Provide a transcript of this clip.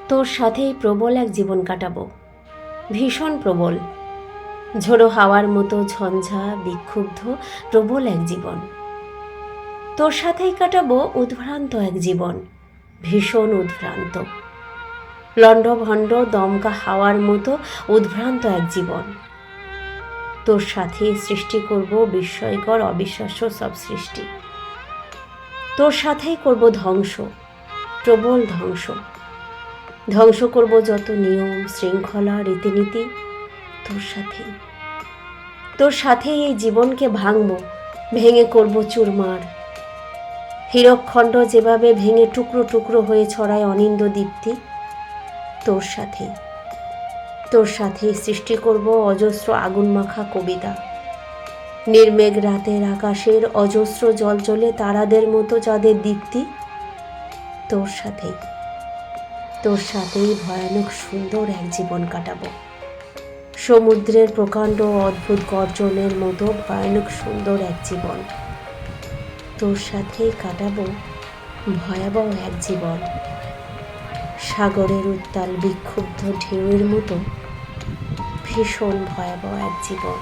তোর সাথেই প্রবল এক জীবন কাটাবো, ভীষণ প্রবল, ঝোড়ো হাওয়ার মতো ঝঞ্ঝা বিক্ষুব্ধ প্রবল এক জীবন। তোর সাথেই কাটাবো উদ্ভ্রান্ত এক জীবন, ভীষণ উদ্ভ্রান্ত, লণ্ডভণ্ড দমকা হাওয়ার মতো উদ্ভ্রান্ত এক জীবন। তোর সাথেই সৃষ্টি করব বিস্ময়কর অবিশ্বাস্য সব সৃষ্টি। তোর সাথেই করব ধ্বংস, প্রবল ধ্বংস। ধ্বংস করব যত নিয়ম শৃঙ্খলা রীতিনীতি। তোর সাথেই, তোর সাথেই এই জীবনকে ভাঙব, ভেঙে করব চুরমার। হীরকখণ্ড যেভাবে ভেঙে টুকরো টুকরো হয়ে ছড়ায় অনিন্দ দীপ্তি, তোর সাথেই, তোর সাথেই সৃষ্টি করব অজস্র আগুন মাখা কবিতা। নির্মেঘ রাতের আকাশের অজস্র জলজলে তারাদের মতো যাদের দীপ্তি, তোর সাথেই, তোর সাথেই ভয়ানক সুন্দর এক জীবন কাটাবো। সমুদ্রের প্রকাণ্ড অদ্ভুত গর্জনের মতো ভয়ানক সুন্দর এক জীবন। তোর সাথেই কাটাবো ভয়াবহ এক জীবন, সাগরের উত্তাল বিক্ষুব্ধ ঢেউয়ের মতো ভীষণ ভয়াবহ এক জীবন।